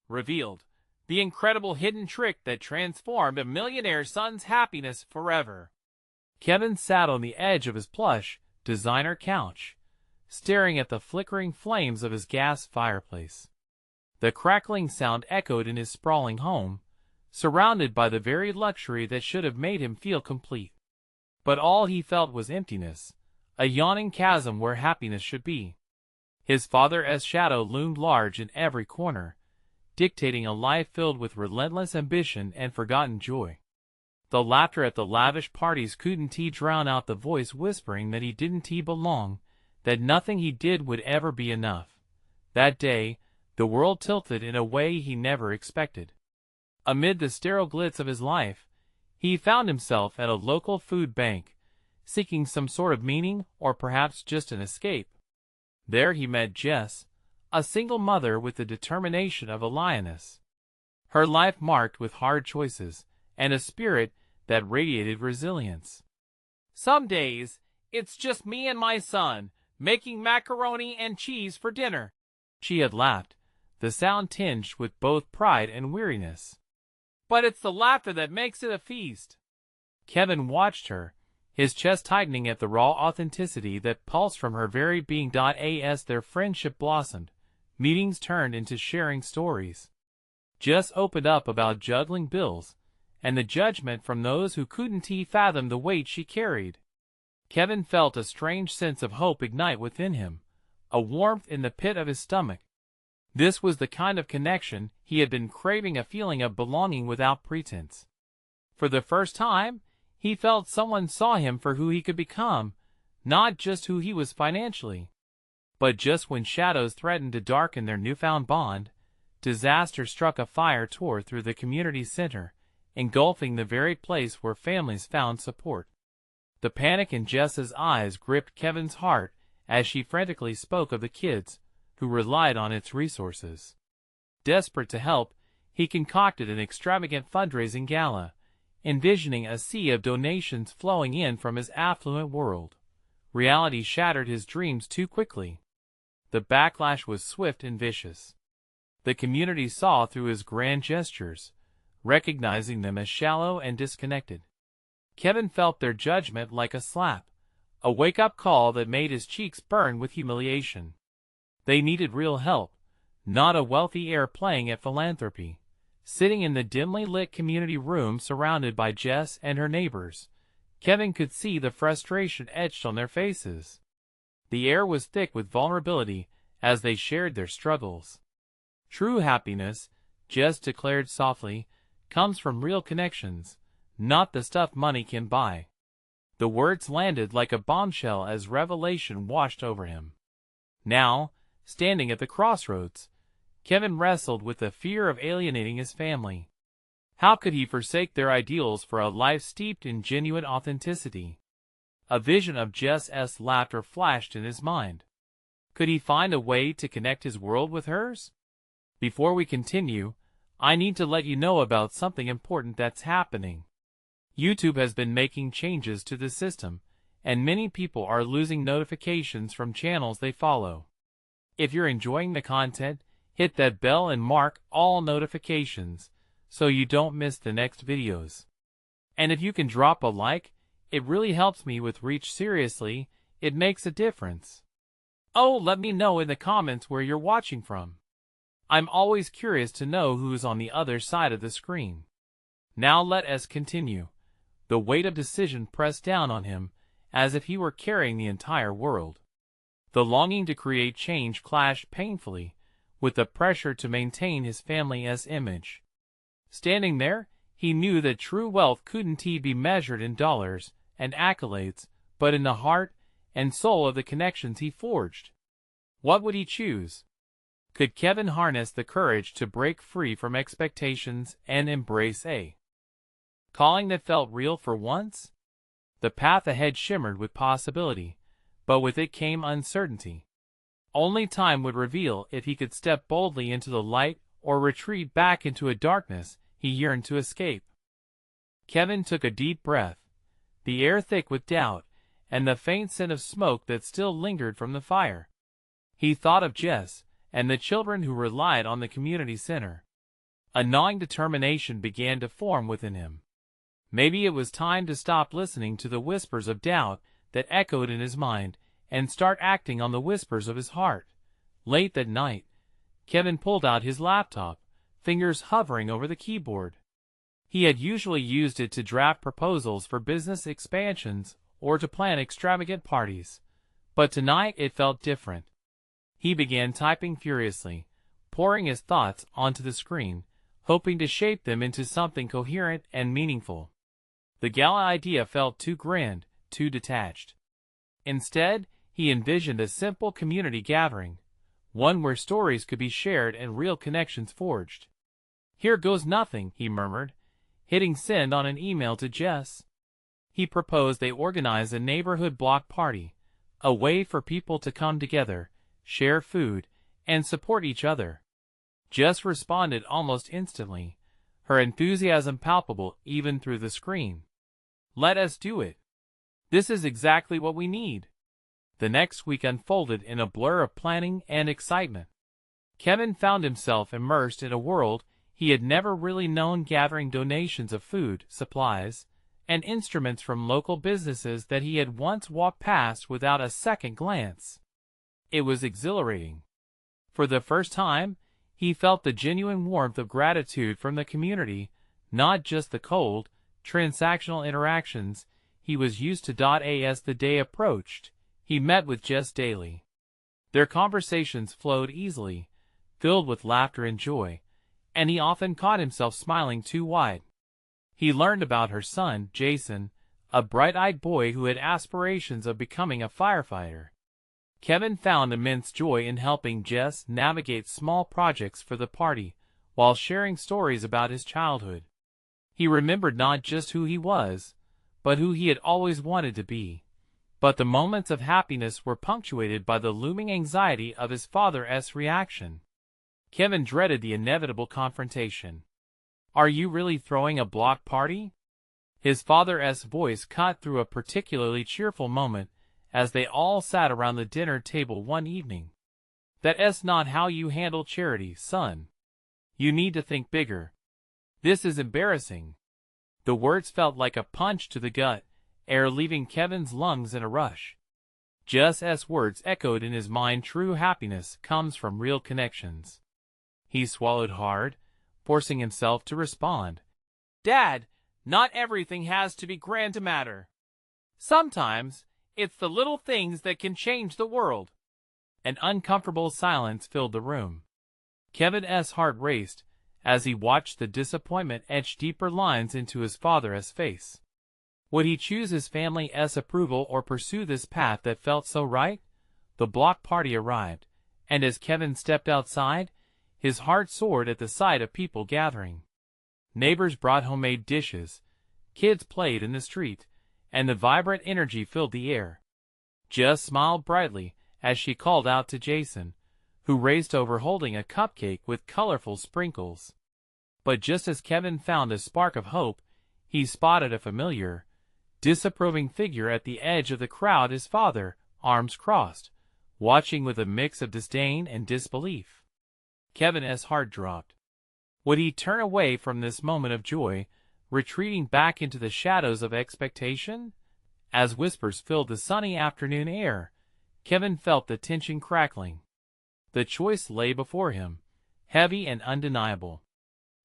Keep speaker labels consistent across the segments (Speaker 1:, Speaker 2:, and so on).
Speaker 1: revealed the incredible hidden trick that transformed a millionaire son's happiness forever. Kevin sat on the edge of his plush, designer couch, staring at the flickering flames of his gas fireplace. The crackling sound echoed in his sprawling home, surrounded by the very luxury that should have made him feel complete. But all he felt was emptiness, a yawning chasm where happiness should be. His father's shadow loomed large in every corner, dictating a life filled with relentless ambition and forgotten joy. The laughter at the lavish parties couldn't drown out the voice whispering that he didn't belong, that nothing he did would ever be enough. That day, the world tilted in a way he never expected. Amid the sterile glitz of his life, he found himself at a local food bank, seeking some sort of meaning or perhaps just an escape. There he met Jess, a single mother with the determination of a lioness. Her life marked with hard choices, and a spirit that radiated resilience. "Some days, it's just me and my son, making macaroni and cheese for dinner," she had laughed, the sound tinged with both pride and weariness. "But it's the laughter that makes it a feast." Kevin watched her, his chest tightening at the raw authenticity that pulsed from her very being. As their friendship blossomed, meetings turned into sharing stories. Jess opened up about juggling bills, and the judgment from those who couldn't fathom the weight she carried. Kevin felt a strange sense of hope ignite within him, a warmth in the pit of his stomach. This was the kind of connection he had been craving, a feeling of belonging without pretense. For the first time, he felt someone saw him for who he could become, not just who he was financially. But just when shadows threatened to darken their newfound bond, disaster struck. A fire tore through the community center, engulfing the very place where families found support. The panic in Jess's eyes gripped Kevin's heart as she frantically spoke of the kids who relied on its resources. Desperate to help, he concocted an extravagant fundraising gala, envisioning a sea of donations flowing in from his affluent world. Reality shattered his dreams too quickly. The backlash was swift and vicious. The community saw through his grand gestures, recognizing them as shallow and disconnected. Kevin felt their judgment like a slap, a wake-up call that made his cheeks burn with humiliation. They needed real help, not a wealthy heir playing at philanthropy. Sitting in the dimly lit community room surrounded by Jess and her neighbors, Kevin could see the frustration etched on their faces. The air was thick with vulnerability as they shared their struggles. "True happiness," Jess declared softly, "comes from real connections, not the stuff money can buy." The words landed like a bombshell as revelation washed over him. Now, standing at the crossroads, Kevin wrestled with the fear of alienating his family. How could he forsake their ideals for a life steeped in genuine authenticity? A vision of Jess's laughter flashed in his mind. Could he find a way to connect his world with hers? Before we continue, I need to let you know about something important that's happening. YouTube has been making changes to the system, and many people are losing notifications from channels they follow. If you're enjoying the content, hit that bell and mark all notifications so you don't miss the next videos. And if you can drop a like, it really helps me with reach. Seriously, it makes a difference. Oh, let me know in the comments where you're watching from. I'm always curious to know who's on the other side of the screen. Now let us continue. The weight of decision pressed down on him, as if he were carrying the entire world. The longing to create change clashed painfully with the pressure to maintain his family's image. Standing there, he knew that true wealth couldn't be measured in dollars and accolades, but in the heart and soul of the connections he forged. What would he choose? Could Kevin harness the courage to break free from expectations and embrace a calling that felt real for once? The path ahead shimmered with possibility, but with it came uncertainty. Only time would reveal if he could step boldly into the light or retreat back into a darkness he yearned to escape. Kevin took a deep breath, the air thick with doubt, and the faint scent of smoke that still lingered from the fire. He thought of Jess and the children who relied on the community center. A gnawing determination began to form within him. Maybe it was time to stop listening to the whispers of doubt that echoed in his mind and start acting on the whispers of his heart. Late that night, Kevin pulled out his laptop, fingers hovering over the keyboard. He had usually used it to draft proposals for business expansions or to plan extravagant parties, but tonight it felt different. He began typing furiously, pouring his thoughts onto the screen, hoping to shape them into something coherent and meaningful. The gala idea felt too grand, too detached. Instead, he envisioned a simple community gathering, one where stories could be shared and real connections forged. "Here goes nothing," he murmured, hitting send on an email to Jess. He proposed they organize a neighborhood block party, a way for people to come together, share food, and support each other. Jess responded almost instantly, her enthusiasm palpable even through the screen. "Let us do it. This is exactly what we need." The next week unfolded in a blur of planning and excitement. Kevin found himself immersed in a world he had never really known, gathering donations of food, supplies, and instruments from local businesses that he had once walked past without a second glance. It was exhilarating. For the first time, he felt the genuine warmth of gratitude from the community, not just the cold, transactional interactions he was used to. As the day approached, he met with Jess daily. Their conversations flowed easily, filled with laughter and joy, and he often caught himself smiling too wide. He learned about her son, Jason, a bright-eyed boy who had aspirations of becoming a firefighter. Kevin found immense joy in helping Jess navigate small projects for the party, while sharing stories about his childhood. He remembered not just who he was, but who he had always wanted to be. But the moments of happiness were punctuated by the looming anxiety of his father's reaction. Kevin dreaded the inevitable confrontation. "Are you really throwing a block party?" His father's voice cut through a particularly cheerful moment as they all sat around the dinner table one evening. "That's not how you handle charity, son. You need to think bigger. This is embarrassing." The words felt like a punch to the gut, air leaving Kevin's lungs in a rush. Jess's words echoed in his mind. True happiness comes from real connections. He swallowed hard, forcing himself to respond. "Dad, not everything has to be grand to matter. Sometimes, it's the little things that can change the world." An uncomfortable silence filled the room. Kevin's heart raced as he watched the disappointment etch deeper lines into his father's face. Would he choose his family's approval or pursue this path that felt so right? The block party arrived, and as Kevin stepped outside, his heart soared at the sight of people gathering. Neighbors brought homemade dishes, kids played in the street, and the vibrant energy filled the air. Jess smiled brightly as she called out to Jason, who raced over holding a cupcake with colorful sprinkles. But just as Kevin found a spark of hope, he spotted a familiar, disapproving figure at the edge of the crowd, his father, arms crossed, watching with a mix of disdain and disbelief. Kevin's heart dropped. Would he turn away from this moment of joy, retreating back into the shadows of expectation? As whispers filled the sunny afternoon air, Kevin felt the tension crackling. The choice lay before him, heavy and undeniable.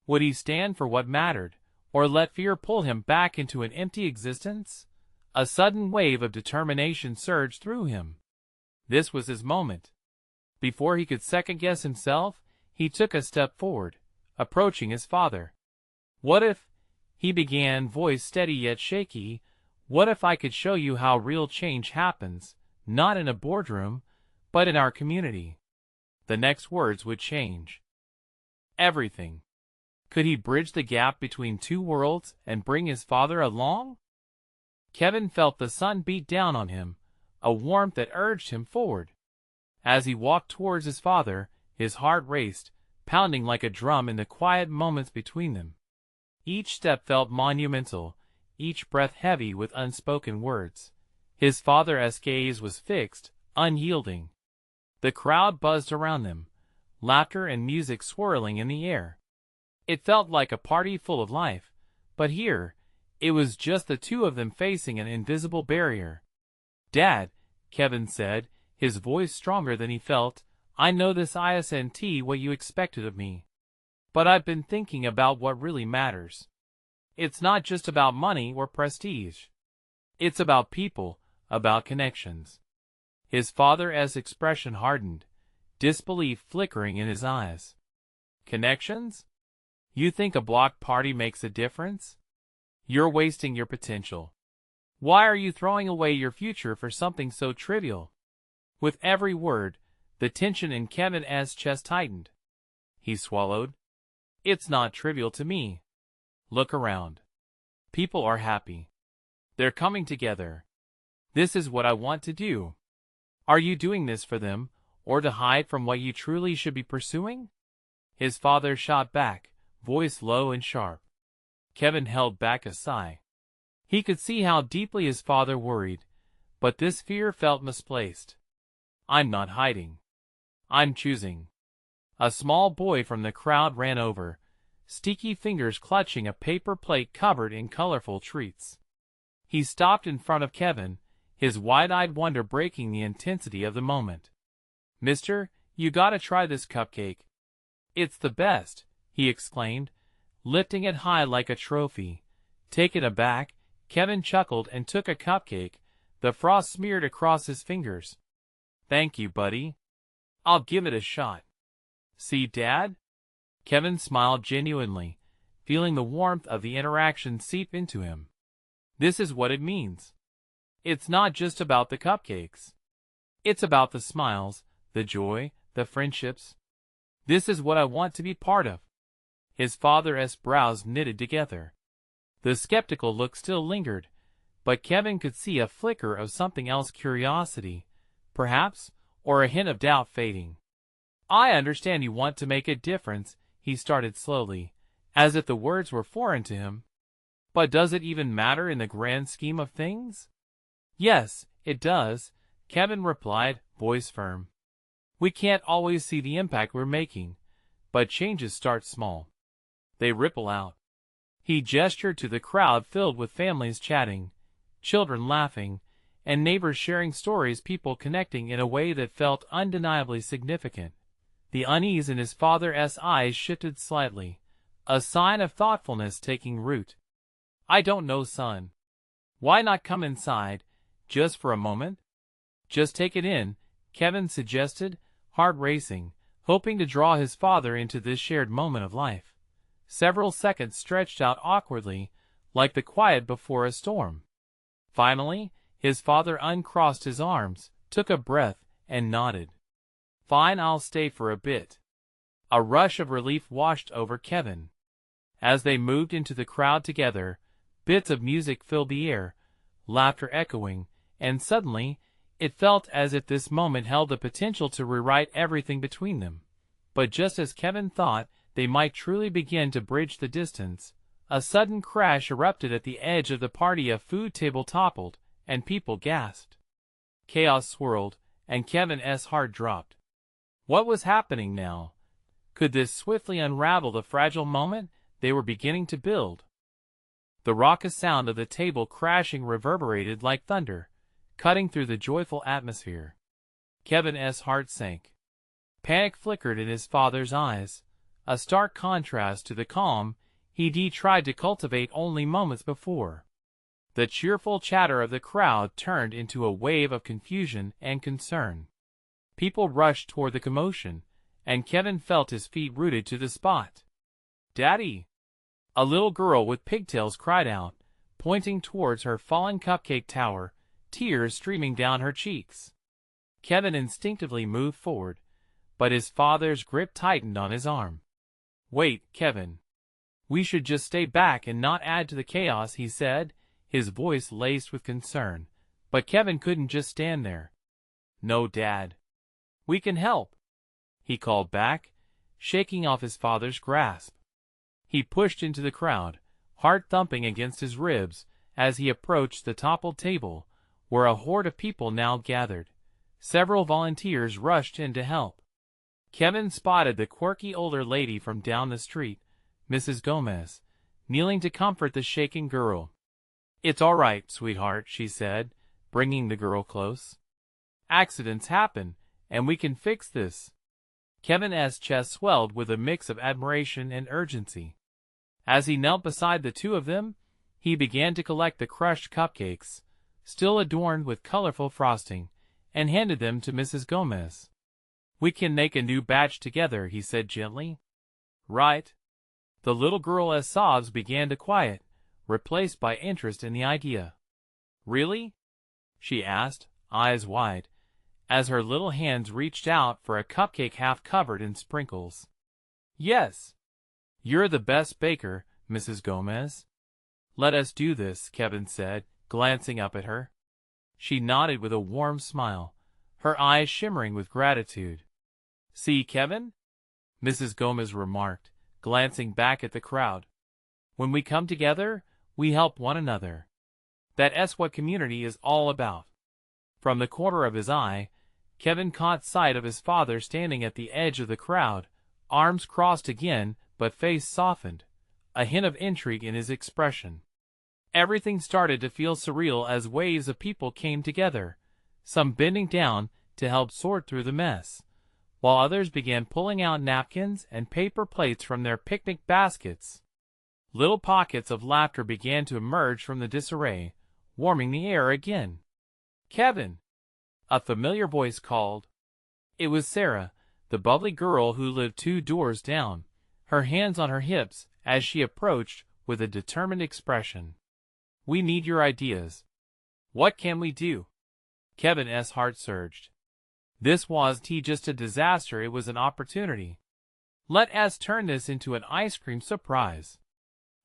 Speaker 1: Would he stand for what mattered, or let fear pull him back into an empty existence? A sudden wave of determination surged through him. This was his moment. Before he could second-guess himself, he took a step forward, approaching his father. "What if," he began, voice steady yet shaky, "what if I could show you how real change happens, not in a boardroom, but in our community?" The next words would change everything. Could he bridge the gap between two worlds and bring his father along? Kevin felt the sun beat down on him, a warmth that urged him forward. As he walked towards his father, his heart raced, pounding like a drum in the quiet moments between them. Each step felt monumental, each breath heavy with unspoken words. His father's gaze was fixed, unyielding. The crowd buzzed around them, laughter and music swirling in the air. It felt like a party full of life, but here, it was just the two of them facing an invisible barrier. "Dad," Kevin said, his voice stronger than he felt, "I know this isn't what you expected of me. But I've been thinking about what really matters. It's not just about money or prestige. It's about people, about connections." His father's expression hardened, disbelief flickering in his eyes. "Connections? You think a block party makes a difference? You're wasting your potential. Why are you throwing away your future for something so trivial?" With every word, the tension in Kevin's chest tightened. He swallowed. "It's not trivial to me. Look around. People are happy. They're coming together. This is what I want to do. Are you doing this for them, or to hide from what you truly should be pursuing?" His father shot back, voice low and sharp. Kevin held back a sigh. He could see how deeply his father worried, but this fear felt misplaced. "I'm not hiding. I'm choosing." A small boy from the crowd ran over, sticky fingers clutching a paper plate covered in colorful treats. He stopped in front of Kevin, his wide-eyed wonder breaking the intensity of the moment. "Mister, you gotta try this cupcake. It's the best," he exclaimed, lifting it high like a trophy. Taken aback, Kevin chuckled and took a cupcake, the frost smeared across his fingers. "Thank you, buddy. I'll give it a shot. See, Dad?" Kevin smiled genuinely, feeling the warmth of the interaction seep into him. "This is what it means. It's not just about the cupcakes. It's about the smiles, the joy, the friendships. This is what I want to be part of." His father's brows knitted together. The skeptical look still lingered, but Kevin could see a flicker of something else, curiosity, perhaps, or a hint of doubt fading. "I understand you want to make a difference," he started slowly, as if the words were foreign to him. "But does it even matter in the grand scheme of things?" "Yes, it does," Kevin replied, voice firm. "We can't always see the impact we're making, but changes start small. They ripple out." He gestured to the crowd filled with families chatting, children laughing, and neighbors sharing stories, people connecting in a way that felt undeniably significant. The unease in his father's eyes shifted slightly, a sign of thoughtfulness taking root. "I don't know, son. Why not come inside, just for a moment? Just take it in," Kevin suggested, heart racing, hoping to draw his father into this shared moment of life. Several seconds stretched out awkwardly, like the quiet before a storm. Finally, his father uncrossed his arms, took a breath, and nodded. "Fine, I'll stay for a bit." A rush of relief washed over Kevin. As they moved into the crowd together, bits of music filled the air, laughter echoing, and suddenly, it felt as if this moment held the potential to rewrite everything between them. But just as Kevin thought they might truly begin to bridge the distance, a sudden crash erupted at the edge of the party. A food table toppled, and people gasped. Chaos swirled, and Kevin's heart dropped. What was happening now? Could this swiftly unravel the fragile moment they were beginning to build? The raucous sound of the table crashing reverberated like thunder, cutting through the joyful atmosphere. Kevin's heart sank. Panic flickered in his father's eyes, a stark contrast to the calm he'd tried to cultivate only moments before. The cheerful chatter of the crowd turned into a wave of confusion and concern. People rushed toward the commotion, and Kevin felt his feet rooted to the spot. "Daddy!" A little girl with pigtails cried out, pointing towards her fallen cupcake tower, tears streaming down her cheeks. Kevin instinctively moved forward, but his father's grip tightened on his arm. "Wait, Kevin. We should just stay back and not add to the chaos," he said, his voice laced with concern. But Kevin couldn't just stand there. "No, Dad. We can help," he called back, shaking off his father's grasp. He pushed into the crowd, heart thumping against his ribs, as he approached the toppled table, where a horde of people now gathered. Several volunteers rushed in to help. Kevin spotted the quirky older lady from down the street, Mrs. Gomez, kneeling to comfort the shaken girl. "It's all right, sweetheart," she said, bringing the girl close. "Accidents happen, and we can fix this." Kevin's chest swelled with a mix of admiration and urgency. As he knelt beside the two of them, he began to collect the crushed cupcakes, still adorned with colorful frosting, and handed them to Mrs. Gomez. "We can make a new batch together," he said gently. "Right." The little girl's sobs began to quiet, replaced by interest in the idea. "Really?" she asked, eyes wide, as her little hands reached out for a cupcake half covered in sprinkles. "Yes. You're the best baker, Mrs. Gomez." "Let us do this," Kevin said, glancing up at her. She nodded with a warm smile, her eyes shimmering with gratitude. "See, Kevin?" Mrs. Gomez remarked, glancing back at the crowd. "When we come together, we help one another. That's what community is all about." From the corner of his eye, Kevin caught sight of his father standing at the edge of the crowd, arms crossed again, but face softened, a hint of intrigue in his expression. Everything started to feel surreal as waves of people came together, some bending down to help sort through the mess, while others began pulling out napkins and paper plates from their picnic baskets. Little pockets of laughter began to emerge from the disarray, warming the air again. "Kevin!" a familiar voice called. It was Sarah, the bubbly girl who lived 2 doors down, her hands on her hips as she approached with a determined expression. "We need your ideas." "What can we do?" Kevin's heart surged. This wasn't just a disaster, it was an opportunity. "Let us turn this into an ice cream surprise,"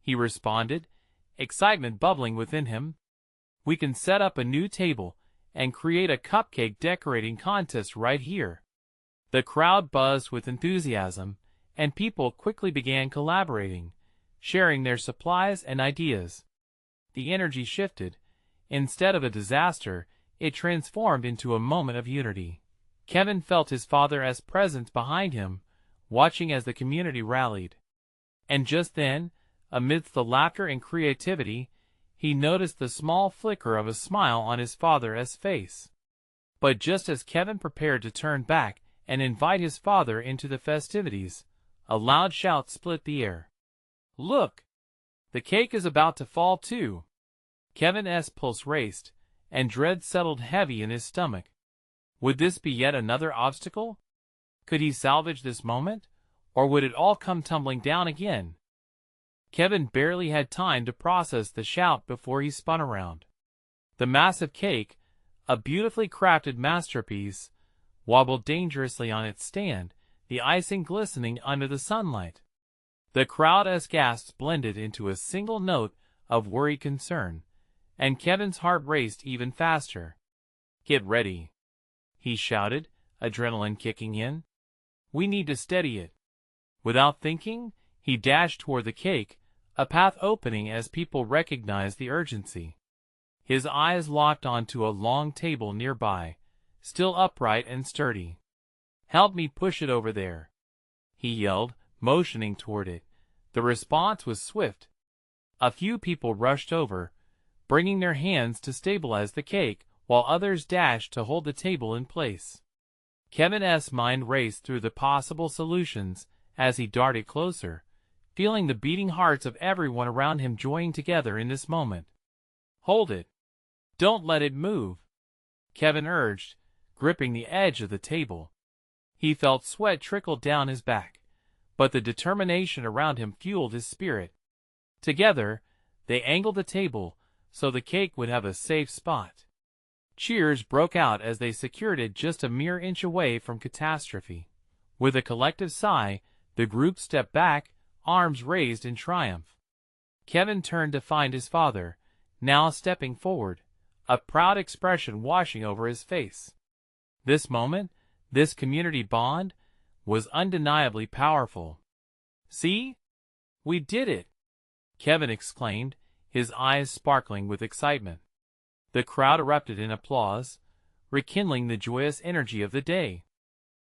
Speaker 1: he responded, excitement bubbling within him. "We can set up a new table and create a cupcake decorating contest right here." The crowd buzzed with enthusiasm, and people quickly began collaborating, sharing their supplies and ideas. The energy shifted. Instead of a disaster, it transformed into a moment of unity. Kevin felt his father's presence behind him, watching as the community rallied. And just then, amidst the laughter and creativity, he noticed the small flicker of a smile on his father's face. But just as Kevin prepared to turn back and invite his father into the festivities, a loud shout split the air. "Look! The cake is about to fall too!" Kevin's pulse raced, and dread settled heavy in his stomach. Would this be yet another obstacle? Could he salvage this moment, or would it all come tumbling down again? Kevin barely had time to process the shout before he spun around. The massive cake, a beautifully crafted masterpiece, wobbled dangerously on its stand, the icing glistening under the sunlight. The crowd's gasps blended into a single note of worried concern, and Kevin's heart raced even faster. "Get ready," he shouted, adrenaline kicking in. "We need to steady it." Without thinking, he dashed toward the cake, a path opening as people recognized the urgency. His eyes locked onto a long table nearby, still upright and sturdy. "Help me push it over there," he yelled, motioning toward it. The response was swift. A few people rushed over, bringing their hands to stabilize the cake, while others dashed to hold the table in place. Kevin's mind raced through the possible solutions as he darted closer, feeling the beating hearts of everyone around him joining together in this moment. "Hold it! Don't let it move," Kevin urged, gripping the edge of the table. He felt sweat trickle down his back, but the determination around him fueled his spirit. Together, they angled the table so the cake would have a safe spot. Cheers broke out as they secured it just a mere inch away from catastrophe. With a collective sigh, the group stepped back, arms raised in triumph. Kevin turned to find his father, now stepping forward, a proud expression washing over his face. This moment, this community bond, was undeniably powerful. "See? We did it!" Kevin exclaimed, his eyes sparkling with excitement. The crowd erupted in applause, rekindling the joyous energy of the day.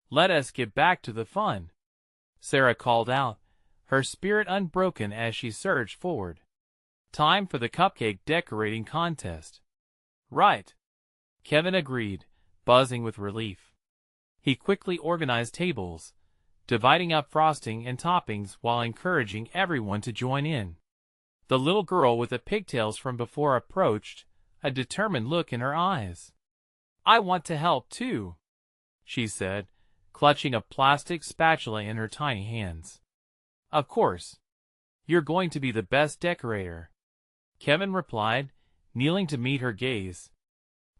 Speaker 1: "Let us get back to the fun," Sarah called out, her spirit unbroken as she surged forward. Time for the cupcake decorating contest. Right. Kevin agreed, buzzing with relief. He quickly organized tables, dividing up frosting and toppings while encouraging everyone to join in. The little girl with the pigtails from before approached, a determined look in her eyes. "I want to help too," she said, clutching a plastic spatula in her tiny hands. "Of course. You're going to be the best decorator," Kevin replied, kneeling to meet her gaze.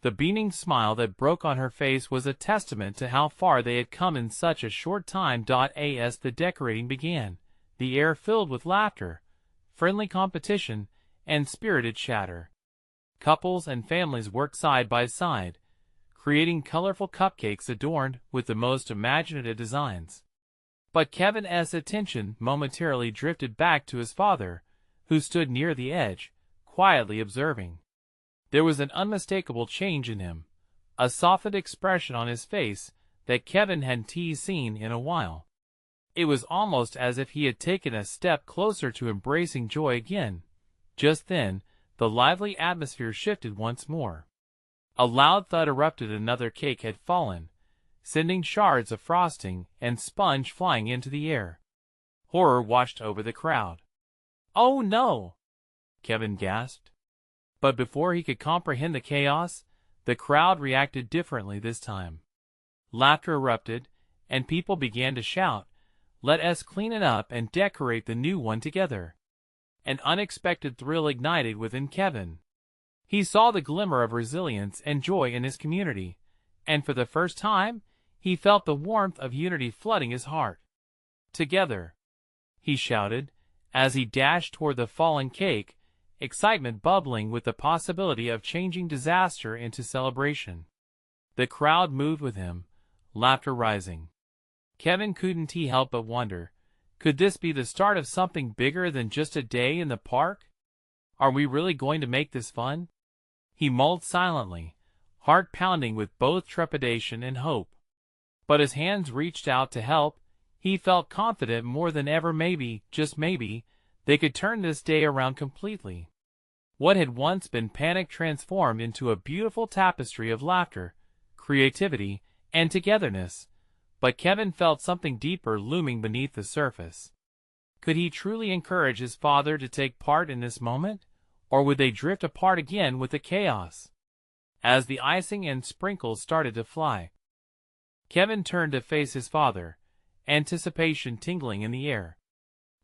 Speaker 1: The beaming smile that broke on her face was a testament to how far they had come in such a short time. As the decorating began, the air filled with laughter, friendly competition, and spirited chatter. Couples and families worked side by side, creating colorful cupcakes adorned with the most imaginative designs. But Kevin's attention momentarily drifted back to his father, who stood near the edge, quietly observing. There was an unmistakable change in him, a softened expression on his face that Kevin hadn't seen in a while. It was almost as if he had taken a step closer to embracing joy again. Just then, the lively atmosphere shifted once more. A loud thud erupted. Another cake had fallen, sending shards of frosting and sponge flying into the air. Horror washed over the crowd. "Oh no!" Kevin gasped. But before he could comprehend the chaos, the crowd reacted differently this time. Laughter erupted, and people began to shout, "Let us clean it up and decorate the new one together." An unexpected thrill ignited within Kevin. He saw the glimmer of resilience and joy in his community, and for the first time, he felt the warmth of unity flooding his heart. "Together!" he shouted, as he dashed toward the fallen cake, excitement bubbling with the possibility of changing disaster into celebration. The crowd moved with him, laughter rising. Kevin couldn't help but wonder, could this be the start of something bigger than just a day in the park? Are we really going to make this fun? He mulled silently, heart pounding with both trepidation and hope. But as hands reached out to help, he felt confident more than ever. Maybe, just maybe, they could turn this day around completely. What had once been panic transformed into a beautiful tapestry of laughter, creativity, and togetherness. But Kevin felt something deeper looming beneath the surface. Could he truly encourage his father to take part in this moment, or would they drift apart again with the chaos? As the icing and sprinkles started to fly, Kevin turned to face his father, anticipation tingling in the air.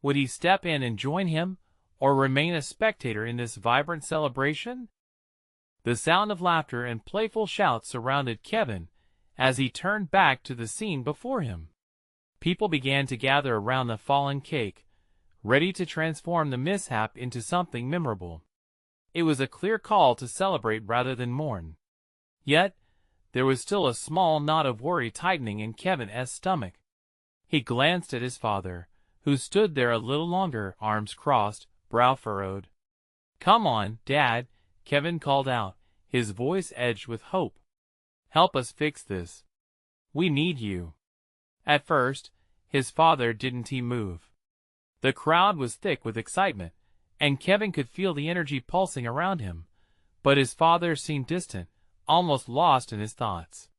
Speaker 1: Would he step in and join him, or remain a spectator in this vibrant celebration? The sound of laughter and playful shouts surrounded Kevin as he turned back to the scene before him. People began to gather around the fallen cake, ready to transform the mishap into something memorable. It was a clear call to celebrate rather than mourn. Yet, there was still a small knot of worry tightening in Kevin's stomach. He glanced at his father, who stood there a little longer, arms crossed, brow furrowed. "Come on, Dad," Kevin called out, his voice edged with hope. "Help us fix this. We need you." At first, his father didn't move. The crowd was thick with excitement, and Kevin could feel the energy pulsing around him, but his father seemed distant, almost lost in his thoughts.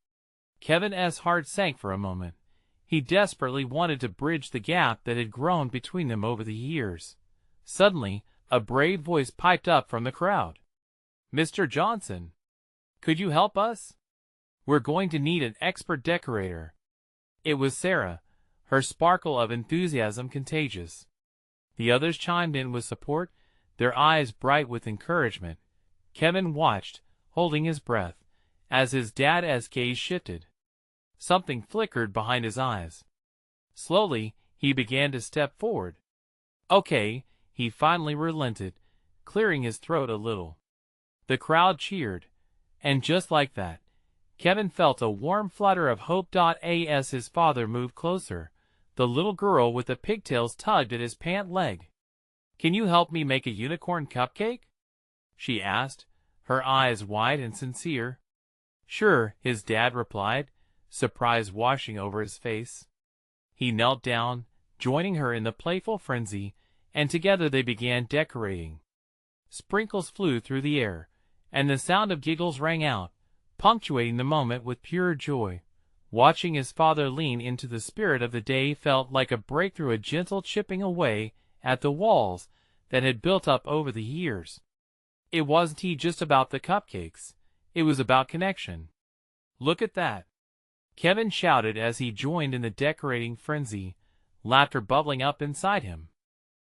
Speaker 1: Kevin's heart sank for a moment. He desperately wanted to bridge the gap that had grown between them over the years. Suddenly, a brave voice piped up from the crowd. "Mr. Johnson, could you help us? We're going to need an expert decorator." It was Sarah, her sparkle of enthusiasm contagious. The others chimed in with support, their eyes bright with encouragement. Kevin watched, holding his breath, as his dad's gaze shifted. Something flickered behind his eyes. Slowly, he began to step forward. "Okay," he finally relented, clearing his throat a little. The crowd cheered, and just like that, Kevin felt a warm flutter of hope. As his father moved closer, the little girl with the pigtails tugged at his pant leg. "Can you help me make a unicorn cupcake?" she asked, her eyes wide and sincere. "Sure," his dad replied, surprise washing over his face. He knelt down, joining her in the playful frenzy, and together they began decorating. Sprinkles flew through the air, and the sound of giggles rang out, punctuating the moment with pure joy. Watching his father lean into the spirit of the day felt like a breakthrough, a gentle chipping away at the walls that had built up over the years. It wasn't just about the cupcakes, it was about connection. "Look at that!" Kevin shouted as he joined in the decorating frenzy, laughter bubbling up inside him.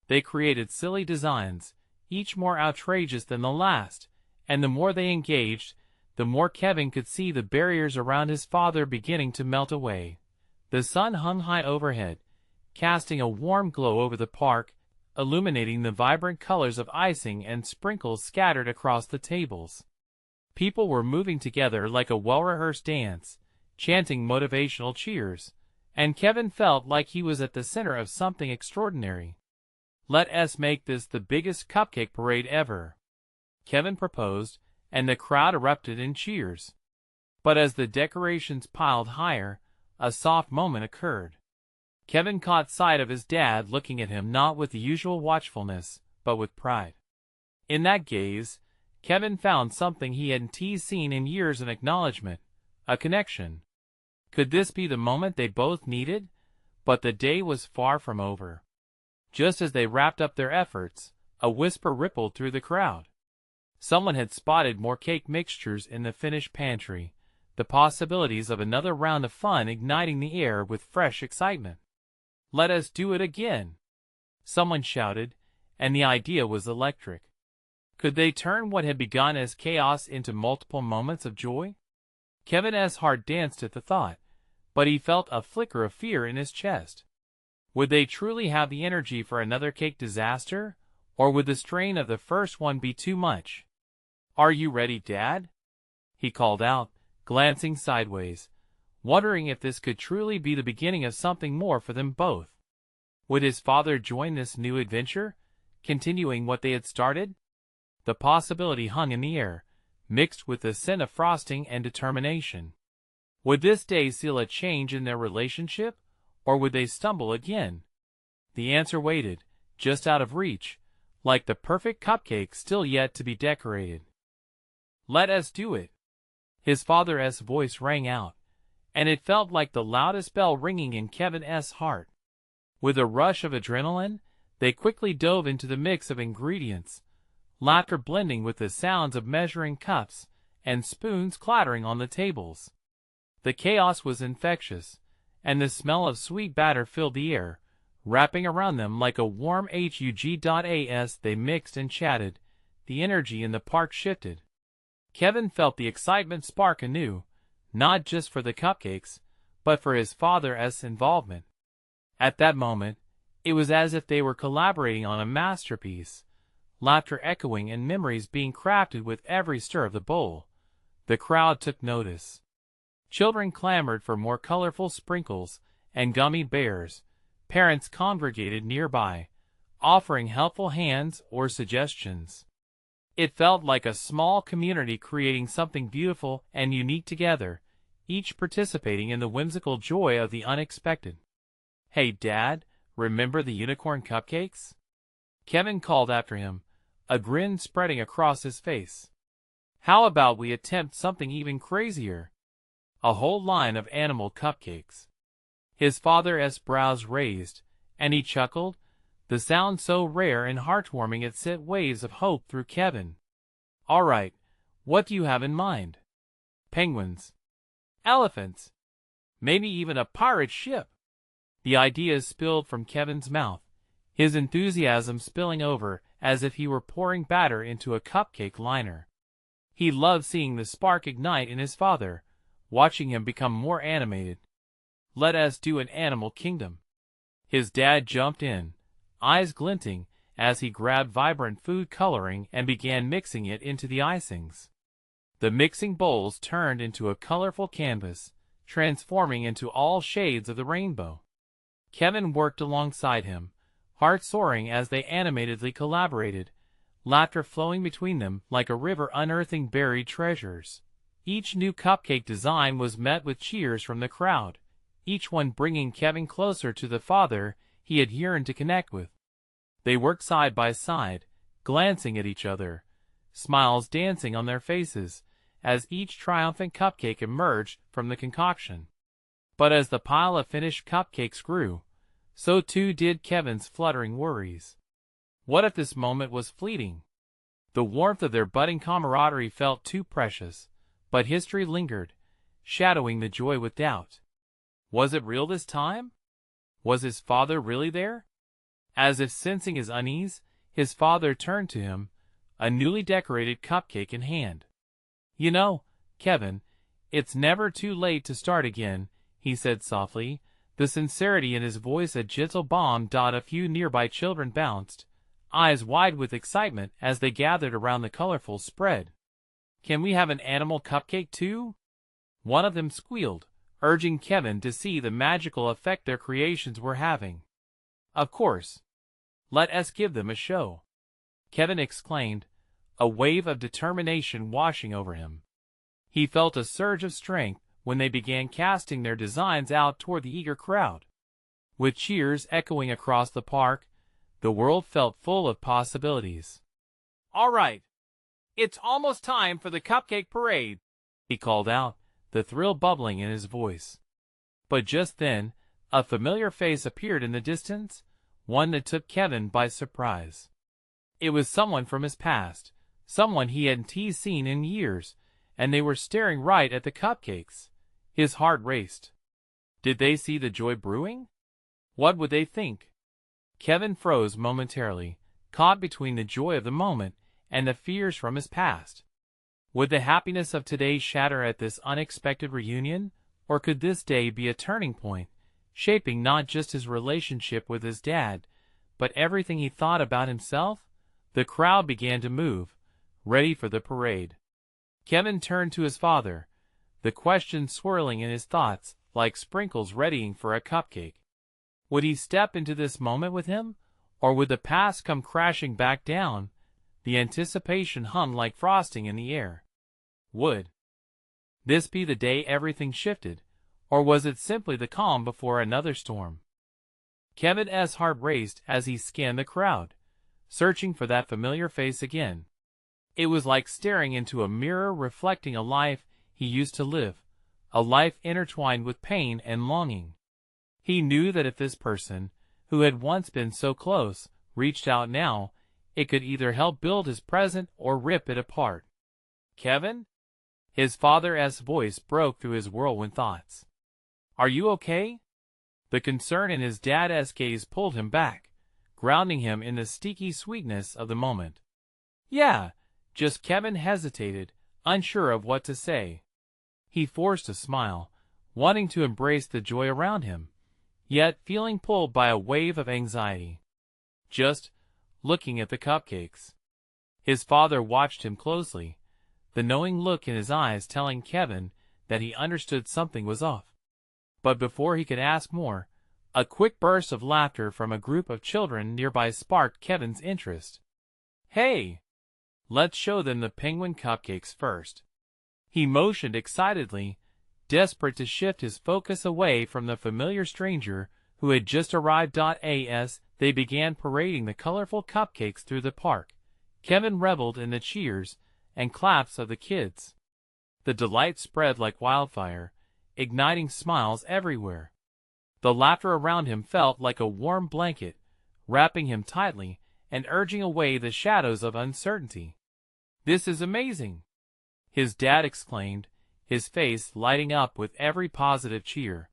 Speaker 1: They created silly designs, each more outrageous than the last, and the more they engaged, the more Kevin could see the barriers around his father beginning to melt away. The sun hung high overhead, casting a warm glow over the park, illuminating the vibrant colors of icing and sprinkles scattered across the tables. People were moving together like a well-rehearsed dance, chanting motivational cheers, and Kevin felt like he was at the center of something extraordinary. "Let us make this the biggest cupcake parade ever," Kevin proposed, and the crowd erupted in cheers. But as the decorations piled higher, a soft moment occurred. Kevin caught sight of his dad looking at him not with the usual watchfulness, but with pride. In that gaze, Kevin found something he hadn't seen in years: an acknowledgement, a connection. Could this be the moment they both needed? But the day was far from over. Just as they wrapped up their efforts, a whisper rippled through the crowd. Someone had spotted more cake mixtures in the finished pantry, the possibilities of another round of fun igniting the air with fresh excitement. "Let us do it again," someone shouted, and the idea was electric. Could they turn what had begun as chaos into multiple moments of joy? Kevin's heart danced at the thought, but he felt a flicker of fear in his chest. Would they truly have the energy for another cake disaster, or would the strain of the first one be too much? "Are you ready, Dad?" he called out, glancing sideways, wondering if this could truly be the beginning of something more for them both. Would his father join this new adventure, continuing what they had started? The possibility hung in the air, mixed with the scent of frosting and determination. Would this day seal a change in their relationship, or would they stumble again? The answer waited, just out of reach, like the perfect cupcake still yet to be decorated. "Let us do it," his father's voice rang out, and it felt like the loudest bell ringing in Kevin's heart. With a rush of adrenaline, they quickly dove into the mix of ingredients, laughter blending with the sounds of measuring cups and spoons clattering on the tables. The chaos was infectious, and the smell of sweet batter filled the air, wrapping around them like a warm hug. As they mixed and chatted, the energy in the park shifted. Kevin felt the excitement spark anew, not just for the cupcakes, but for his father's involvement. At that moment, it was as if they were collaborating on a masterpiece, laughter echoing and memories being crafted with every stir of the bowl. The crowd took notice. Children clamored for more colorful sprinkles and gummy bears. Parents congregated nearby, offering helpful hands or suggestions. It felt like a small community creating something beautiful and unique together, each participating in the whimsical joy of the unexpected. "Hey, Dad, remember the unicorn cupcakes?" Kevin called after him, a grin spreading across his face. "How about we attempt something even crazier? A whole line of animal cupcakes." His father's brows raised, and he chuckled, the sound so rare and heartwarming it sent waves of hope through Kevin. "All right, what do you have in mind? Penguins? Elephants? Maybe even a pirate ship?" The ideas spilled from Kevin's mouth, his enthusiasm spilling over as if he were pouring batter into a cupcake liner. He loved seeing the spark ignite in his father, watching him become more animated. "Let us do an animal kingdom." His dad jumped in, eyes glinting, as he grabbed vibrant food coloring and began mixing it into the icings. The mixing bowls turned into a colorful canvas, transforming into all shades of the rainbow. Kevin worked alongside him, heart soaring as they animatedly collaborated, laughter flowing between them like a river unearthing buried treasures. Each new cupcake design was met with cheers from the crowd, each one bringing Kevin closer to the father he had yearned to connect with. They worked side by side, glancing at each other, smiles dancing on their faces, as each triumphant cupcake emerged from the concoction. But as the pile of finished cupcakes grew, so too did Kevin's fluttering worries. What if this moment was fleeting? The warmth of their budding camaraderie felt too precious, but history lingered, shadowing the joy with doubt. Was it real this time? Was his father really there? As if sensing his unease, his father turned to him, a newly decorated cupcake in hand. "You know, Kevin, it's never too late to start again," he said softly, the sincerity in his voice a gentle balm. A few nearby children bounced, eyes wide with excitement as they gathered around the colorful spread. "Can we have an animal cupcake too?" one of them squealed, urging Kevin to see the magical effect their creations were having. "Of course. Let us give them a show," Kevin exclaimed, a wave of determination washing over him. He felt a surge of strength when they began casting their designs out toward the eager crowd. With cheers echoing across the park, the world felt full of possibilities. "All right, it's almost time for the cupcake parade," he called out, the thrill bubbling in his voice. But just then, a familiar face appeared in the distance, one that took Kevin by surprise. It was someone from his past, someone he hadn't seen in years, and they were staring right at the cupcakes. His heart raced. Did they see the joy brewing? What would they think? Kevin froze momentarily, caught between the joy of the moment and the fears from his past. Would the happiness of today shatter at this unexpected reunion, or could this day be a turning point, shaping not just his relationship with his dad, but everything he thought about himself? The crowd began to move, ready for the parade. Kevin turned to his father, the question swirling in his thoughts like sprinkles readying for a cupcake. Would he step into this moment with him, or would the past come crashing back down? The anticipation hummed like frosting in the air. Would this be the day everything shifted, or was it simply the calm before another storm? Kevin's heart raced as he scanned the crowd, searching for that familiar face again. It was like staring into a mirror reflecting a life he used to live, a life intertwined with pain and longing. He knew that if this person, who had once been so close, reached out now, it could either help build his present or rip it apart. "Kevin?" His father's voice broke through his whirlwind thoughts. "Are you okay?" The concern in his dad's gaze pulled him back, grounding him in the sticky sweetness of the moment. "Yeah, just," Kevin hesitated, unsure of what to say. He forced a smile, wanting to embrace the joy around him, yet feeling pulled by a wave of anxiety. "Just looking at the cupcakes." His father watched him closely, the knowing look in his eyes telling Kevin that he understood something was off. But before he could ask more, a quick burst of laughter from a group of children nearby sparked Kevin's interest. "Hey! Let's show them the penguin cupcakes first." He motioned excitedly, desperate to shift his focus away from the familiar stranger who had just arrived. As they began parading the colorful cupcakes through the park, Kevin reveled in the cheers and claps of the kids. The delight spread like wildfire, igniting smiles everywhere. The laughter around him felt like a warm blanket, wrapping him tightly and urging away the shadows of uncertainty. "This is amazing!" his dad exclaimed, his face lighting up with every positive cheer.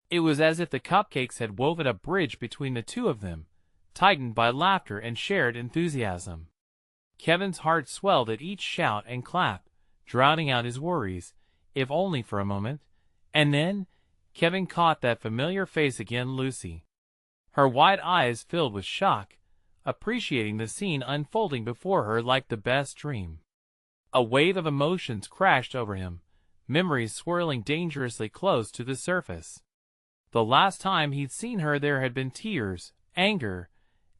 Speaker 1: It was as if the cupcakes had woven a bridge between the two of them, tightened by laughter and shared enthusiasm. Kevin's heart swelled at each shout and clap, drowning out his worries, if only for a moment. And then, Kevin caught that familiar face again, Lucy. Her wide eyes filled with shock, appreciating the scene unfolding before her like the best dream. A wave of emotions crashed over him, memories swirling dangerously close to the surface. The last time he'd seen her there had been tears, anger,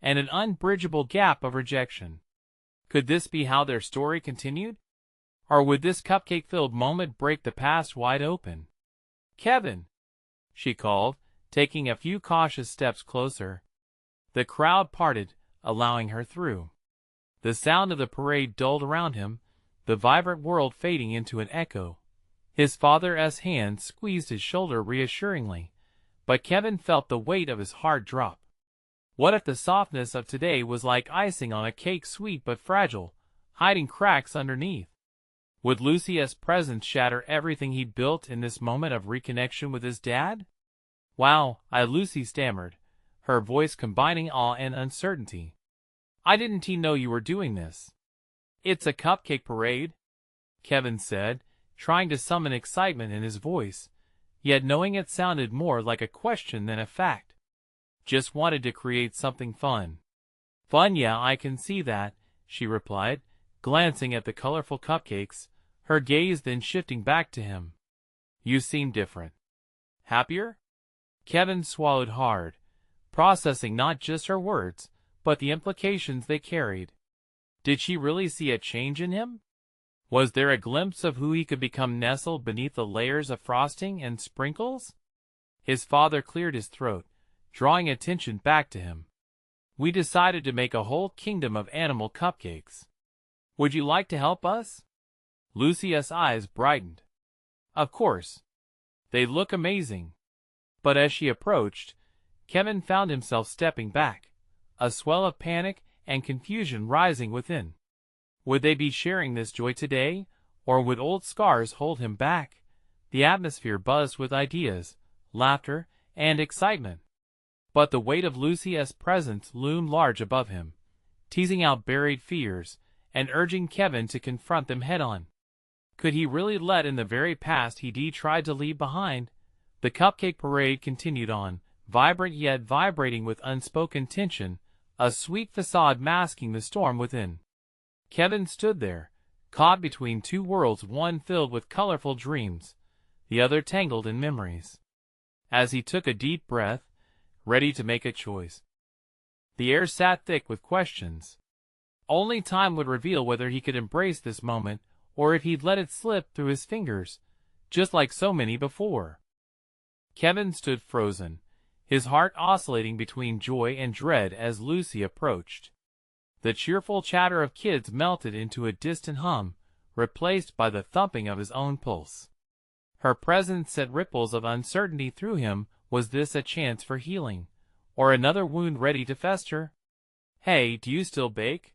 Speaker 1: and an unbridgeable gap of rejection. Could this be how their story continued? Or would this cupcake-filled moment break the past wide open? "Kevin!" she called, taking a few cautious steps closer. The crowd parted, allowing her through. The sound of the parade dulled around him, the vibrant world fading into an echo. His father's hand squeezed his shoulder reassuringly, but Kevin felt the weight of his heart drop. What if the softness of today was like icing on a cake, sweet but fragile, hiding cracks underneath? Would Lucy's presence shatter everything he'd built in this moment of reconnection with his dad? Wow, Lucy stammered, her voice combining awe and uncertainty. I didn't know you were doing this. It's a cupcake parade, Kevin said, trying to summon excitement in his voice, yet knowing it sounded more like a question than a fact. Just wanted to create something fun. Fun, yeah, I can see that, she replied, glancing at the colorful cupcakes, her gaze then shifting back to him. You seem different. Happier? Kevin swallowed hard, processing not just her words, but the implications they carried. Did she really see a change in him? Was there a glimpse of who he could become nestled beneath the layers of frosting and sprinkles? His father cleared his throat, drawing attention back to him. We decided to make a whole kingdom of animal cupcakes. Would you like to help us? Lucy's eyes brightened. Of course. They look amazing. But as she approached, Kevin found himself stepping back, a swell of panic and confusion rising within. Would they be sharing this joy today, or would old scars hold him back? The atmosphere buzzed with ideas, laughter, and excitement. But the weight of Lucy's presence loomed large above him, teasing out buried fears, and urging Kevin to confront them head-on. Could he really let in the very past he'd tried to leave behind? The cupcake parade continued on, vibrant yet vibrating with unspoken tension, a sweet facade masking the storm within. Kevin stood there, caught between two worlds, one filled with colorful dreams, the other tangled in memories. As he took a deep breath, ready to make a choice, the air sat thick with questions. Only time would reveal whether he could embrace this moment, or if he'd let it slip through his fingers, just like so many before. Kevin stood frozen, his heart oscillating between joy and dread as Lucy approached. The cheerful chatter of kids melted into a distant hum, replaced by the thumping of his own pulse. Her presence sent ripples of uncertainty through him. Was this a chance for healing, or another wound ready to fester? Hey, do you still bake?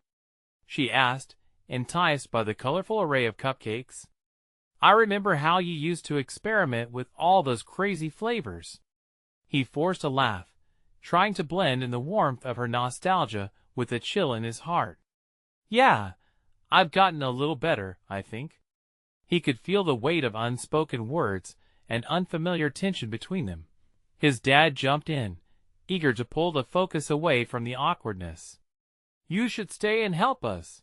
Speaker 1: She asked, enticed by the colorful array of cupcakes. I remember how you used to experiment with all those crazy flavors. He forced a laugh, trying to blend in the warmth of her nostalgia with a chill in his heart. Yeah, I've gotten a little better, I think. He could feel the weight of unspoken words and unfamiliar tension between them. His dad jumped in, eager to pull the focus away from the awkwardness. You should stay and help us.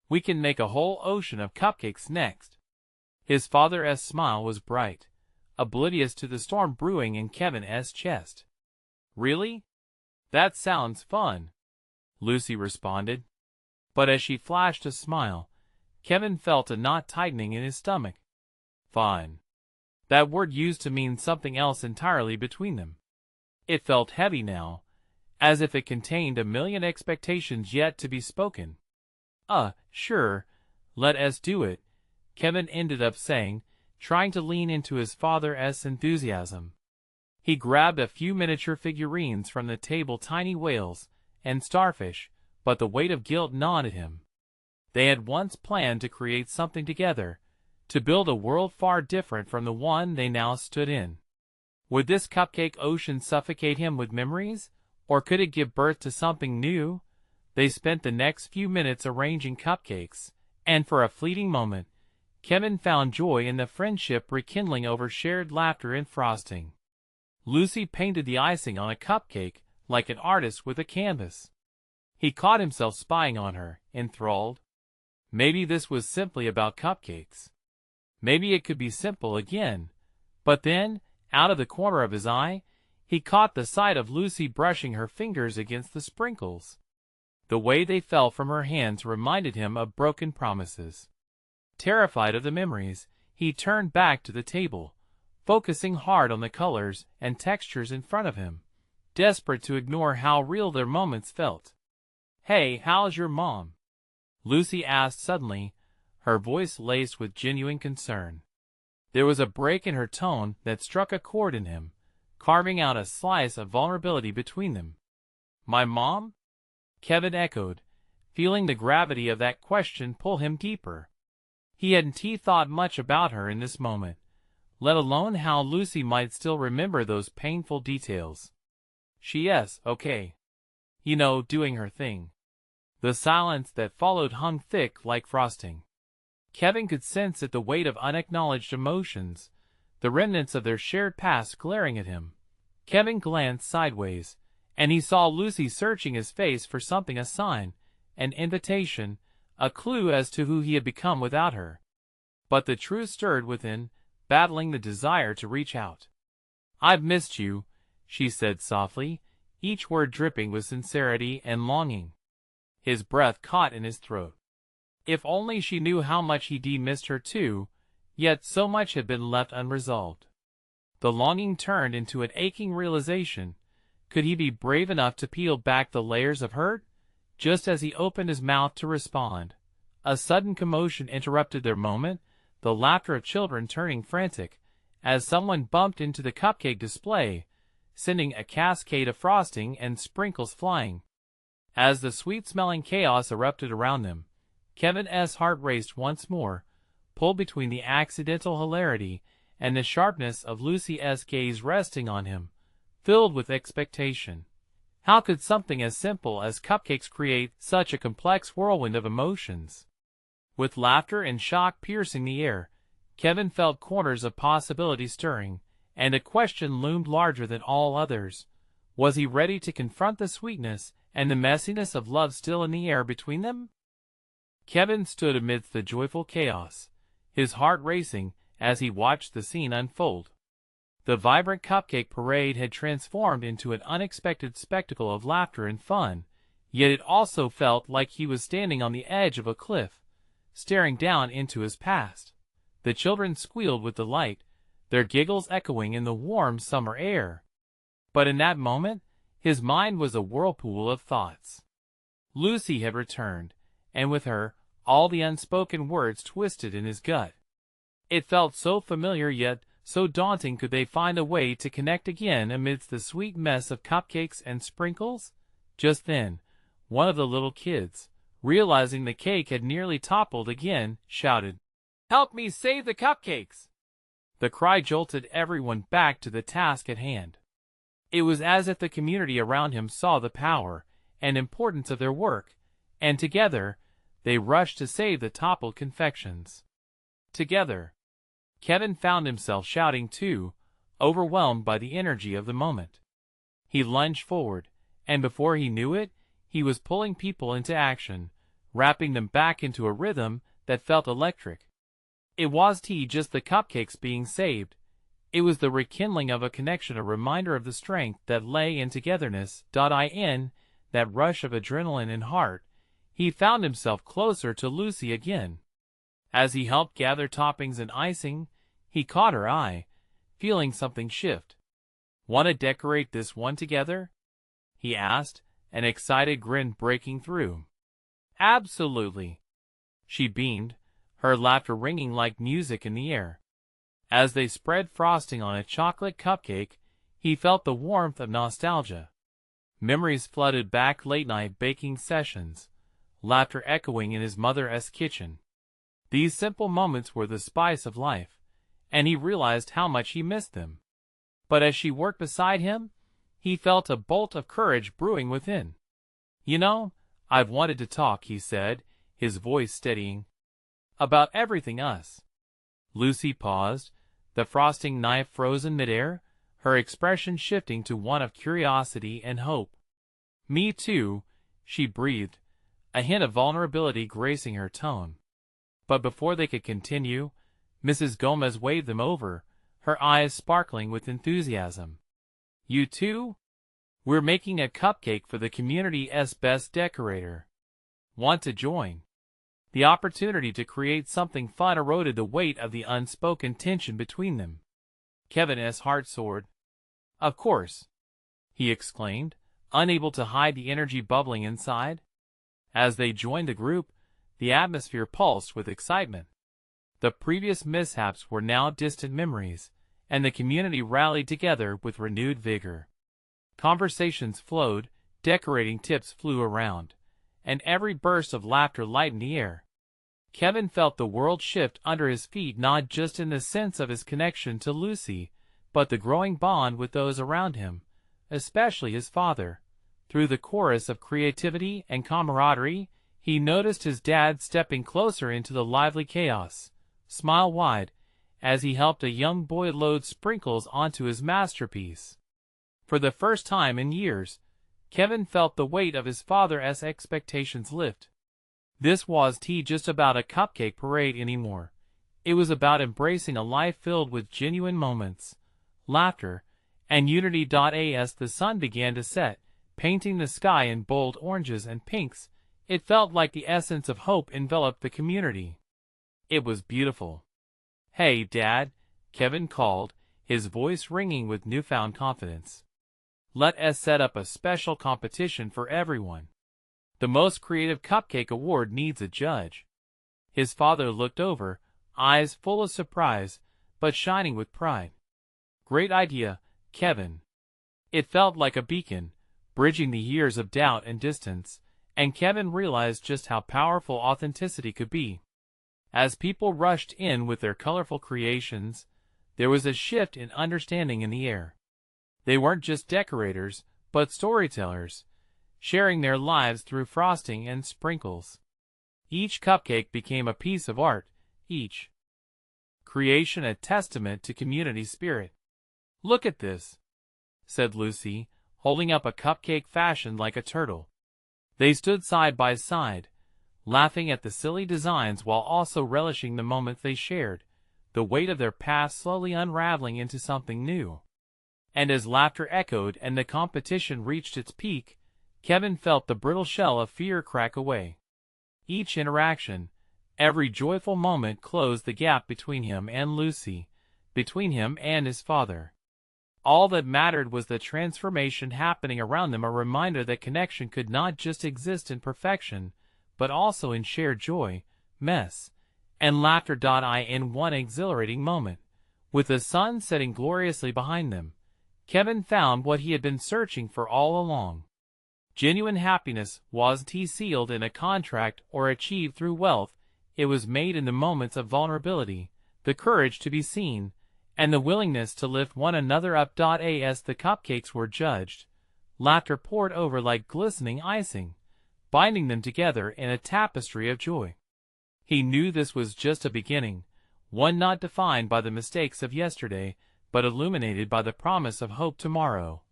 Speaker 1: We can make a whole ocean of cupcakes next. His father's smile was bright, oblivious to the storm brewing in Kevin's chest. Really? That sounds fun, Lucy responded. But as she flashed a smile, Kevin felt a knot tightening in his stomach. Fine. That word used to mean something else entirely between them. It felt heavy now, as if it contained a million expectations yet to be spoken. Sure, let us do it, Kevin ended up saying, trying to lean into his father's enthusiasm. He grabbed a few miniature figurines from the table, tiny whales and starfish, but the weight of guilt gnawed at him. They had once planned to create something together, to build a world far different from the one they now stood in. Would this cupcake ocean suffocate him with memories, or could it give birth to something new? They spent the next few minutes arranging cupcakes, and for a fleeting moment, Kevin found joy in the friendship rekindling over shared laughter and frosting. Lucy painted the icing on a cupcake like an artist with a canvas. He caught himself spying on her, enthralled. Maybe this was simply about cupcakes. Maybe it could be simple again. But then, out of the corner of his eye, he caught the sight of Lucy brushing her fingers against the sprinkles. The way they fell from her hands reminded him of broken promises. Terrified of the memories, he turned back to the table, focusing hard on the colors and textures in front of him. desperate to ignore how real their moments felt. "Hey, how's your mom?" Lucy asked suddenly, her voice laced with genuine concern. There was a break in her tone that struck a chord in him, carving out a slice of vulnerability between them. "My mom?" Kevin echoed, feeling the gravity of that question pull him deeper. He hadn't thought much about her in this moment, let alone how Lucy might still remember those painful details. Yes, okay. You know, doing her thing. The silence that followed hung thick like frosting. Kevin could sense that the weight of unacknowledged emotions, the remnants of their shared past glaring at him. Kevin glanced sideways, and he saw Lucy searching his face for something, a sign, an invitation, a clue as to who he had become without her. But the truth stirred within, battling the desire to reach out. "I've missed you," she said softly, each word dripping with sincerity and longing. His breath caught in his throat. If only she knew how much he missed her too, yet so much had been left unresolved. The longing turned into an aching realization. Could he be brave enough to peel back the layers of hurt? Just as he opened his mouth to respond, a sudden commotion interrupted their moment, the laughter of children turning frantic, as someone bumped into the cupcake display, sending a cascade of frosting and sprinkles flying. As the sweet-smelling chaos erupted around them, Kevin's heart raced once more, pulled between the accidental hilarity and the sharpness of Lucy's gaze resting on him, filled with expectation. How could something as simple as cupcakes create such a complex whirlwind of emotions? With laughter and shock piercing the air, Kevin felt corners of possibility stirring, and a question loomed larger than all others. Was he ready to confront the sweetness and the messiness of love still in the air between them? Kevin stood amidst the joyful chaos, his heart racing as he watched the scene unfold. The vibrant cupcake parade had transformed into an unexpected spectacle of laughter and fun, yet it also felt like he was standing on the edge of a cliff, staring down into his past. The children squealed with delight, their giggles echoing in the warm summer air. But in that moment, his mind was a whirlpool of thoughts. Lucy had returned, and with her, all the unspoken words twisted in his gut. It felt so familiar, yet so daunting. Could they find a way to connect again amidst the sweet mess of cupcakes and sprinkles? Just then, one of the little kids, realizing the cake had nearly toppled again, shouted, "Help me save the cupcakes!" The cry jolted everyone back to the task at hand. It was as if the community around him saw the power and importance of their work, and together, they rushed to save the toppled confections. Together, Kevin found himself shouting too, overwhelmed by the energy of the moment. He lunged forward, and before he knew it, he was pulling people into action, wrapping them back into a rhythm that felt electric. It wasn't just the cupcakes being saved. It was the rekindling of a connection, a reminder of the strength that lay in togetherness. In that rush of adrenaline and heart, he found himself closer to Lucy again. As he helped gather toppings and icing, he caught her eye, feeling something shift. "Want to decorate this one together?" he asked, an excited grin breaking through. "Absolutely," she beamed, her laughter ringing like music in the air. As they spread frosting on a chocolate cupcake, he felt the warmth of nostalgia. Memories flooded back, late-night baking sessions, laughter echoing in his mother's kitchen. These simple moments were the spice of life, and he realized how much he missed them. But as she worked beside him, he felt a bolt of courage brewing within. "You know, I've wanted to talk," he said, his voice steadying. "About everything us." Lucy paused, the frosting knife frozen midair, her expression shifting to one of curiosity and hope. "Me too," she breathed, a hint of vulnerability gracing her tone. But before they could continue, Mrs. Gomez waved them over, her eyes sparkling with enthusiasm. "You too? We're making a cupcake for the community's best decorator. Want to join?" The opportunity to create something fun eroded the weight of the unspoken tension between them. Kevin's heart soared. Of course. he exclaimed, unable to hide the energy bubbling inside. As they joined the group, the atmosphere pulsed with excitement. The previous mishaps were now distant memories, and the community rallied together with renewed vigor. Conversations flowed, decorating tips flew around, and every burst of laughter lightened the air. Kevin felt the world shift under his feet, not just in the sense of his connection to Lucy, but the growing bond with those around him, especially his father. Through the chorus of creativity and camaraderie, he noticed his dad stepping closer into the lively chaos, smile wide, as he helped a young boy load sprinkles onto his masterpiece. For the first time in years, Kevin felt the weight of his father's expectations lift. This wasn't just about a cupcake parade anymore. It was about embracing a life filled with genuine moments, laughter, and unity. As the sun began to set, painting the sky in bold oranges and pinks, it felt like the essence of hope enveloped the community. It was beautiful. "Hey, Dad," Kevin called, his voice ringing with newfound confidence. "Let's set up a special competition for everyone. The most creative cupcake award needs a judge." His father looked over, eyes full of surprise, but shining with pride. "Great idea, Kevin." It felt like a beacon, bridging the years of doubt and distance, and Kevin realized just how powerful authenticity could be. As people rushed in with their colorful creations, there was a shift in understanding in the air. They weren't just decorators, but storytellers, sharing their lives through frosting and sprinkles. Each cupcake became a piece of art, each creation a testament to community spirit. "Look at this," said Lucy, holding up a cupcake fashioned like a turtle. They stood side by side, laughing at the silly designs while also relishing the moment they shared, the weight of their past slowly unraveling into something new. And as laughter echoed and the competition reached its peak, Kevin felt the brittle shell of fear crack away. Each interaction, every joyful moment closed the gap between him and Lucy, between him and his father. All that mattered was the transformation happening around them, a reminder that connection could not just exist in perfection, but also in shared joy, mess, and laughter. In one exhilarating moment, with the sun setting gloriously behind them, Kevin found what he had been searching for all along. Genuine happiness wasn't sealed in a contract or achieved through wealth. It was made in the moments of vulnerability, the courage to be seen, and the willingness to lift one another up. As the cupcakes were judged, laughter poured over like glistening icing, binding them together in a tapestry of joy. He knew this was just a beginning, one not defined by the mistakes of yesterday, but illuminated by the promise of hope tomorrow.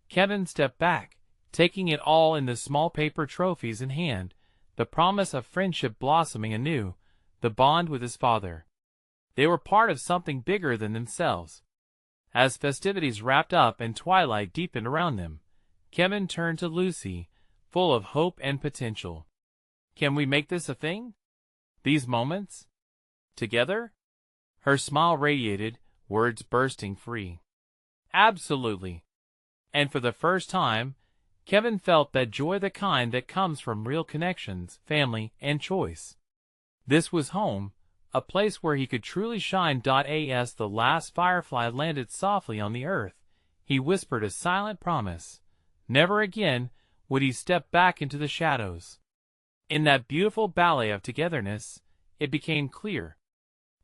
Speaker 1: Kevin stepped back, taking it all in, the small paper trophies in hand, the promise of friendship blossoming anew, the bond with his father. They were part of something bigger than themselves. As festivities wrapped up and twilight deepened around them, Kevin turned to Lucy, full of hope and potential. "Can we make this a thing? These moments? Together?" Her smile radiated, words bursting free. "Absolutely." And for the first time, Kevin felt that joy, the kind that comes from real connections, family, and choice. This was home, a place where he could truly shine. As the last firefly landed softly on the earth, he whispered a silent promise. Never again would he step back into the shadows. In that beautiful ballet of togetherness, it became clear.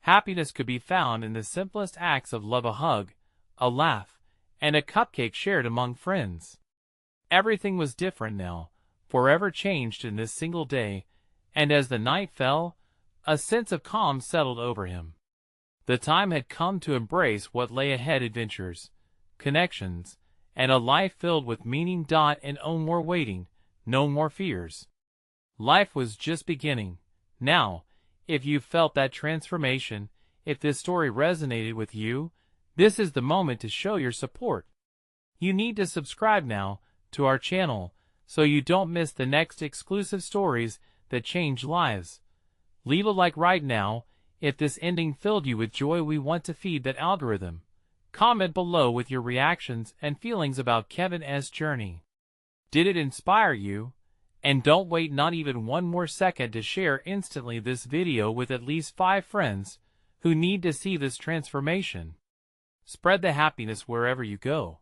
Speaker 1: Happiness could be found in the simplest acts of love, a hug, a laugh, and a cupcake shared among friends. Everything was different now, forever changed in this single day, and as the night fell, a sense of calm settled over him. The time had come to embrace what lay ahead: adventures, connections, and a life filled with meaning. And no more waiting, no more fears. Life was just beginning. Now, if you felt that transformation, if this story resonated with you, this is the moment to show your support. You need to subscribe now to our channel so you don't miss the next exclusive stories that change lives. Leave a like right now if this ending filled you with joy. We want to feed that algorithm. Comment below with your reactions and feelings about Kevin's journey. Did it inspire you? And don't wait not even one more second to share instantly this video with at least 5 friends who need to see this transformation. Spread the happiness wherever you go.